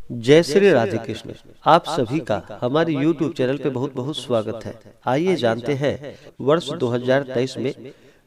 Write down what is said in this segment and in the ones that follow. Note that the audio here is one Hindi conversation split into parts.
जय श्री राधे कृष्ण। आप सभी का हमारे YouTube चैनल पे बहुत बहुत स्वागत है। आइए जानते हैं वर्ष 2023 में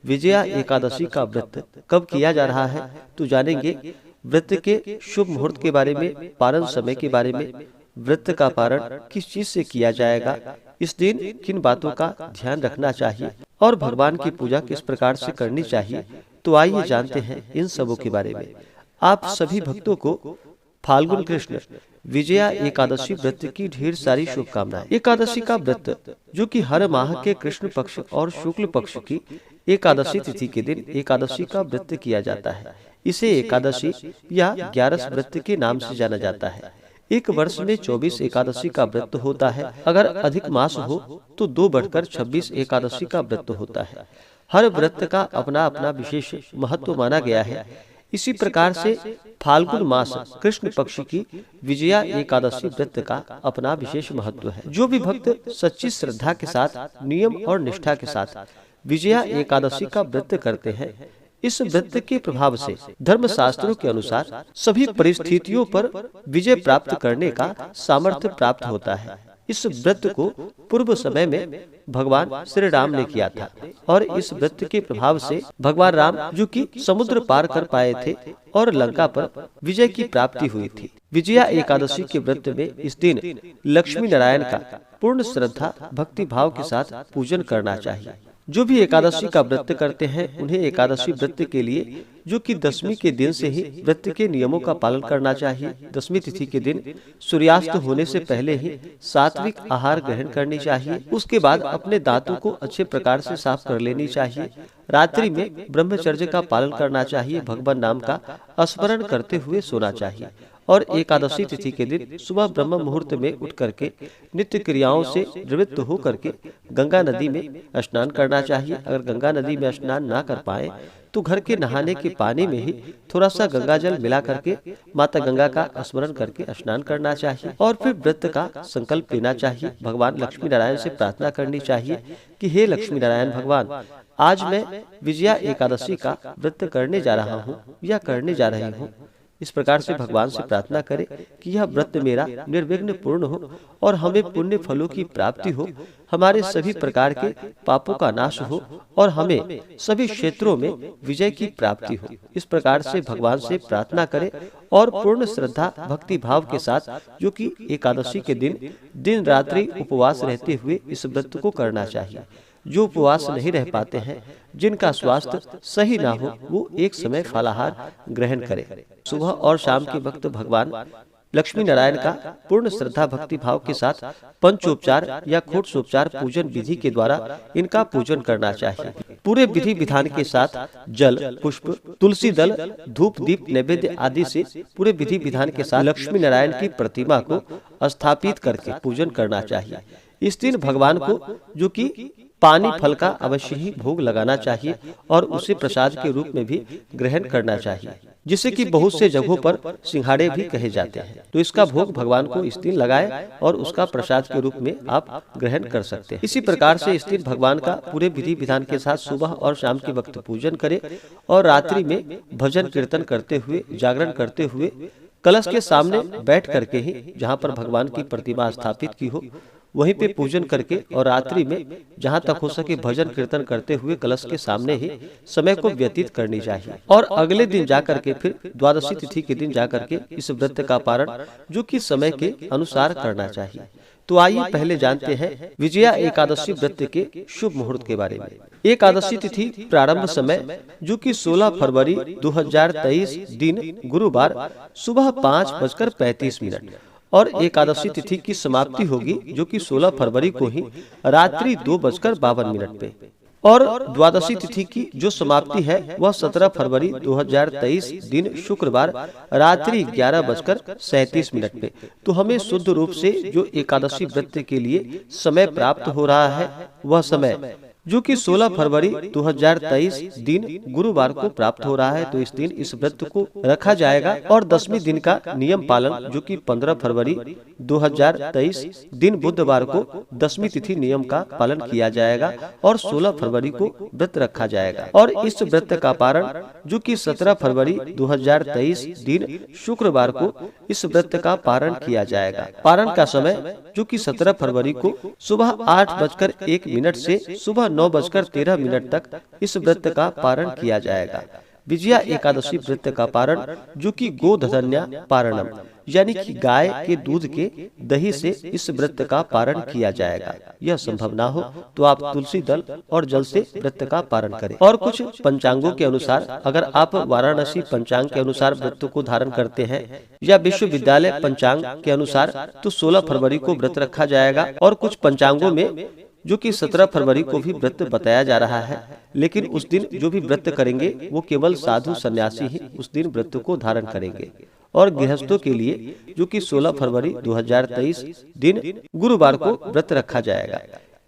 विजया एकादशी का व्रत कब किया जा रहा है। तो जानेंगे व्रत के शुभ मुहूर्त के बारे में, पारण समय के बारे में, व्रत का पारण किस चीज से किया जाएगा, इस दिन किन बातों का ध्यान रखना चाहिए और भगवान की पूजा किस प्रकार से करनी चाहिए। तो आइए जानते हैं इन सबों के बारे में। आप सभी भक्तों को फाल्गुन कृष्ण विजया एकादशी व्रत की ढेर सारी शुभकामनाएं। एकादशी का व्रत जो कि हर माह के कृष्ण पक्ष और शुक्ल पक्ष की एकादशी तिथि के दिन एकादशी का व्रत किया जाता है। इसे एकादशी या 11 व्रत के नाम से जाना जाता है। एक वर्ष में 24 एकादशी का व्रत होता है। अगर अधिक मास हो तो 2 बढ़कर 26 एकादशी का व्रत होता है। हर व्रत का अपना अपना विशेष महत्व माना गया है। इसी प्रकार से फाल्गुन मास कृष्ण पक्ष की विजया एकादशी व्रत का अपना विशेष महत्व है। जो भी भक्त सच्ची श्रद्धा के साथ, नियम और निष्ठा के साथ विजया एकादशी का व्रत करते हैं, इस व्रत के प्रभाव से धर्म शास्त्रों के अनुसार सभी परिस्थितियों पर विजय प्राप्त करने का सामर्थ्य प्राप्त होता है। इस व्रत को पूर्व समय में भगवान श्री राम ने किया था और इस व्रत के प्रभाव से भगवान राम जो कि समुद्र पार कर पाए थे और लंका पर विजय की प्राप्ति हुई थी। विजया एकादशी के व्रत में इस दिन लक्ष्मी नारायण का पूर्ण श्रद्धा भक्ति भाव के साथ पूजन करना चाहिए। जो भी एकादशी का व्रत करते हैं उन्हें एकादशी व्रत के लिए जो कि दशमी के दिन से ही व्रत के नियमों का पालन करना चाहिए। दशमी तिथि के दिन सूर्यास्त होने से पहले ही सात्विक आहार ग्रहण करनी चाहिए। उसके बाद अपने दांतों को अच्छे प्रकार से साफ कर लेनी चाहिए। रात्रि में ब्रह्मचर्य का पालन करना चाहिए। भगवान नाम का स्मरण करते हुए सोना चाहिए और एकादशी तिथि के दिन सुबह ब्रह्म मुहूर्त में उठ करके नित्य क्रियाओं से निवृत्त हो करके गंगा नदी में स्नान करना चाहिए। अगर गंगा नदी में स्नान ना कर पाए तो घर के नहाने के पानी में ही थोड़ा सा गंगा जल मिला करके माता गंगा का स्मरण करके स्नान करना चाहिए और फिर व्रत का संकल्प लेना चाहिए। भगवान लक्ष्मी नारायण से प्रार्थना करनी चाहिए कि हे लक्ष्मी नारायण भगवान, आज मैं विजया एकादशी का व्रत करने जा रहा हूँ या करने जा रही हूँ। इस प्रकार से भगवान से प्रार्थना करें कि यह व्रत मेरा निर्विघ्न पूर्ण हो और हमें पुण्य फलों की प्राप्ति हो, हमारे सभी प्रकार के पापों का नाश हो और हमें सभी क्षेत्रों में विजय की प्राप्ति हो। इस प्रकार से भगवान से प्रार्थना करें और पूर्ण श्रद्धा भक्ति भाव के साथ जो कि एकादशी के दिन रात्रि उपवास रहते हुए इस व्रत को करना चाहिए। जो उपवास नहीं रह पाते हैं, जिनका स्वास्थ्य सही ना हो, वो एक समय फलाहार ग्रहण करें। सुबह और शाम के वक्त भगवान लक्ष्मी नारायण का पूर्ण श्रद्धा भक्ति भाव के साथ पंचोपचार या खोटोपचार पूजन विधि के द्वारा इनका पूजन करना चाहिए। पूरे विधि विधान के साथ जल, पुष्प, तुलसी दल, धूप, दीप, नैवेद्य आदि से पूरे विधि विधान के साथ लक्ष्मी नारायण की प्रतिमा को स्थापित करके पूजन करना चाहिए। इस दिन भगवान को जो कि पानी फल का अवश्य ही भोग लगाना चाहिए और उसे प्रसाद के रूप में भी ग्रहण करना चाहिए, जिसे कि बहुत से जगहों पर सिंघाड़े भी कहे जाते हैं। तो इसका भोग भगवान को इस दिन लगाए और उसका प्रसाद के रूप में आप ग्रहण कर सकते हैं। इसी प्रकार से इस दिन भगवान का पूरे विधि विधान के साथ सुबह और शाम के वक्त पूजन करें और रात्रि में भजन कीर्तन करते हुए, जागरण करते हुए कलश के सामने बैठ करके ही जहाँ पर भगवान की प्रतिमा स्थापित की हो वहीं पे पूजन करके और रात्रि में जहाँ तक हो सके भजन कीर्तन करते हुए कलश के सामने ही समय को व्यतीत करनी चाहिए और अगले दिन जाकर के फिर द्वादशी तिथि के दिन जाकर के इस व्रत का पारण जो कि समय के अनुसार करना चाहिए। तो आइए पहले जानते हैं विजया एकादशी व्रत के शुभ मुहूर्त के बारे में। एकादशी तिथि प्रारंभ समय जो कि 16 फरवरी 2023 दिन गुरुवार सुबह 5:35 और एकादशी तिथि की समाप्ति होगी जो कि 16 फरवरी को ही रात्रि 2:52 पे और द्वादशी तिथि की जो समाप्ति है वह 17 फरवरी 2023 दिन शुक्रवार रात्रि 11:37 पे। तो हमें शुद्ध रूप से जो एकादशी व्रत के लिए समय प्राप्त हो रहा है वह समय जो कि 16 फरवरी 2023 दिन गुरुवार को प्राप्त हो रहा है। तो इस दिन इस व्रत को रखा जाएगा। और 10वें दिन का नियम पालन जो कि 15 फरवरी 2023 दिन बुधवार को 10वीं तिथि नियम का पालन किया जाएगा और 16 फरवरी को व्रत रखा जाएगा। और इस व्रत का पारण जो कि 17 फरवरी 2023 दिन शुक्रवार को इस व्रत का पारण किया जाएगा। पारण का समय जो कि 17 फरवरी को सुबह 8:01 से सुबह 9:13 तक इस व्रत का पारण किया जाएगा। विजया एकादशी व्रत का पारण जो कि गोधन्या पारणम यानी कि गाय के दूध के दही से इस व्रत का पारण किया जाएगा। यह संभव ना हो तो आप तुलसी दल और जल से व्रत का पारण करें। और कुछ पंचांगों के अनुसार अगर आप वाराणसी पंचांग के अनुसार व्रत को धारण करते हैं या विश्वविद्यालय पंचांग के अनुसार तो 16 फरवरी को व्रत रखा जाएगा। और कुछ पंचांगों में जो कि 17 फरवरी को भी व्रत बताया जा रहा है, लेकिन उस दिन जो भी व्रत करेंगे वो केवल साधु सन्यासी ही उस दिन व्रत को धारण करेंगे। और गृहस्थों के लिए जो कि 16 फरवरी 2023 दिन गुरुवार को व्रत रखा जाएगा।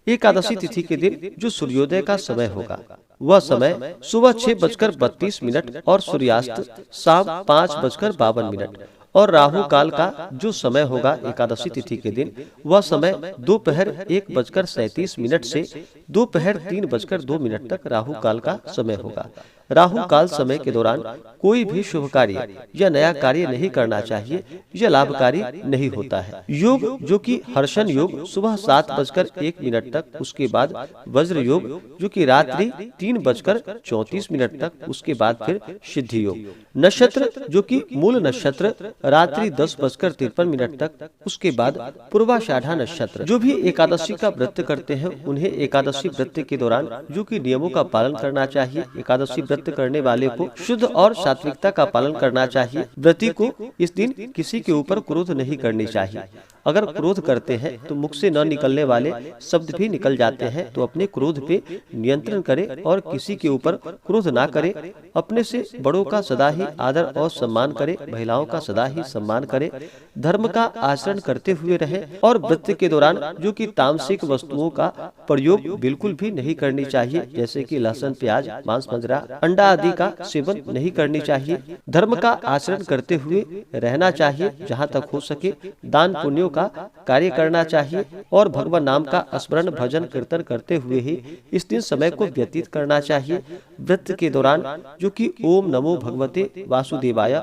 एकादशी तिथि के दिन जो सूर्योदय का समय होगा वह समय सुबह 6:32 और सूर्यास्त शाम 5:52 और राहु काल का जो समय होगा एकादशी तिथि के दिन वह समय दोपहर 1:37 से दोपहर 3:02 तक राहु काल का समय होगा। राहु काल समय के दौरान कोई भी शुभ कार्य या नया कार्य नहीं करना चाहिए, यह लाभकारी नहीं होता है। योग जो कि हर्षण योग सुबह 7:01 तक, उसके बाद वज्र योग जो कि रात्रि 3:34 तक, उसके बाद फिर सिद्धि योग। नक्षत्र जो कि मूल नक्षत्र रात्रि 10:53 तक, उसके बाद पूर्वाषाढ़ा नक्षत्र। जो भी एकादशी का व्रत करते हैं उन्हें एकादशी व्रत के दौरान जो कि नियमों का पालन करना चाहिए। एकादशी व्रत करने वाले को शुद्ध और सात्विकता का पालन करना चाहिए। व्रती को इस दिन किसी के ऊपर क्रोध नहीं करनी चाहिए। अगर क्रोध करते हैं तो मुख से न निकलने वाले शब्द भी निकल जाते हैं, तो अपने क्रोध पे नियंत्रण करें और किसी के ऊपर क्रोध ना करें। अपने से बड़ों का सदा ही आदर और सम्मान करें, महिलाओं का सदा ही सम्मान करें, धर्म का आचरण करते हुए रहें। और व्रत के दौरान जो कि तामसिक वस्तुओं का प्रयोग बिल्कुल भी नहीं करनी चाहिए, जैसे कि लहसुन, प्याज, मांस, मदिरा, अंडा आदि का सेवन नहीं करनी चाहिए। धर्म का आचरण करते हुए रहना चाहिए। जहाँ तक हो सके दान पुण्यों का कार्य करना चाहिए और भगवान नाम का स्मरण, भजन, कीर्तन करते हुए ही इस दिन समय को व्यतीत करना चाहिए। व्रत के दौरान जो कि ओम नमो भगवते वासुदेवाय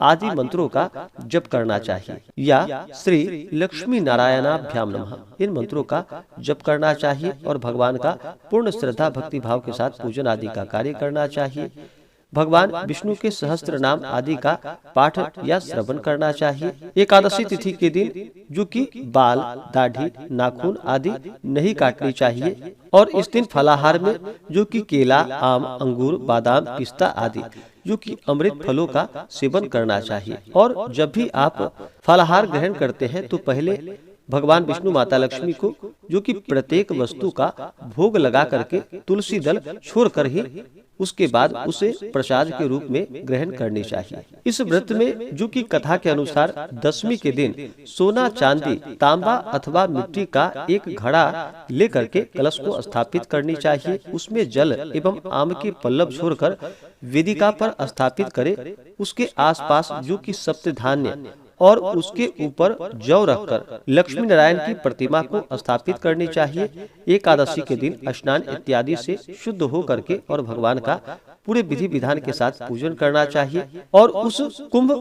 आदि मंत्रों का जप करना चाहिए या श्री लक्ष्मी नारायणाभ्याम नमः इन मंत्रों का जप करना चाहिए और भगवान का पूर्ण श्रद्धा भक्ति भाव के साथ पूजन आदि का कार्य करना चाहिए। भगवान विष्णु के सहस्त्र नाम आदि का पाठ या श्रवण करना चाहिए। एकादशी तिथि के दिन जो कि बाल, दाढ़ी, नाखून आदि नहीं काटनी चाहिए। और इस दिन फलाहार में जो कि केला, आम, अंगूर, बादाम, पिस्ता आदि जो कि अमृत फलों का सेवन करना चाहिए। और जब भी आप फलाहार ग्रहण करते हैं तो पहले भगवान विष्णु, माता लक्ष्मी को जो कि प्रत्येक वस्तु का भोग लगा करके तुलसी दल छोड़कर ही उसके बाद उसे प्रसाद के रूप में ग्रहण करनी चाहिए। इस व्रत में जो कि कथा के अनुसार 10वीं के दिन सोना, चांदी, तांबा अथवा मिट्टी का एक घड़ा लेकर के कलश को स्थापित करनी चाहिए। उसमें जल एवं आम के पल्लव छोड़कर वेदिका पर स्थापित करें। उसके आसपास जो कि सप्त धान्य और उसके ऊपर जौ रखकर लक्ष्मी नारायण की प्रतिमा को स्थापित करनी चाहिए। एकादशी के दिन स्नान इत्यादि से शुद्ध हो करके और भगवान का पूरे विधि विधान के साथ पूजन करना चाहिए। और उस कुंभ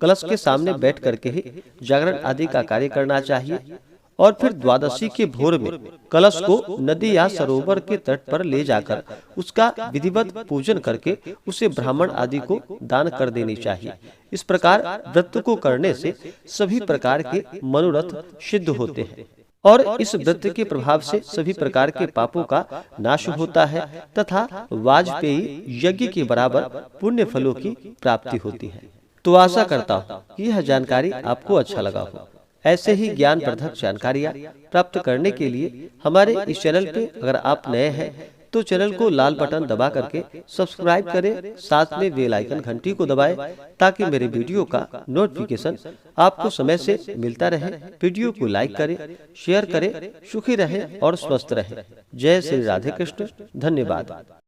कलश के सामने बैठ करके ही जागरण आदि का कार्य करना चाहिए। और फिर द्वादशी के भोर में कलश को नदी या सरोवर के तट पर ले जाकर उसका विधिवत पूजन करके उसे ब्राह्मण आदि को दान कर देनी चाहिए। इस प्रकार व्रत को करने से सभी प्रकार के मनोरथ सिद्ध होते हैं और इस व्रत के प्रभाव से सभी प्रकार के पापों का नाश होता है तथा वाजपेयी यज्ञ के बराबर पुण्य फलों की प्राप्ति होती है। तो आशा करता हूँ कि यह जानकारी आपको अच्छा लगा हो। ऐसे ही ज्ञान वर्धक जानकारियाँ प्राप्त करने के लिए हमारे इस चैनल पे अगर आप नए हैं तो चैनल को लाल बटन दबा करके सब्सक्राइब करें, साथ में बेल आइकन घंटी को दबाएं ताकि मेरे वीडियो का नोटिफिकेशन आपको समय से मिलता रहे। वीडियो को लाइक करें, शेयर करें, सुखी रहें और स्वस्थ रहें। जय श्री राधे कृष्ण। धन्यवाद।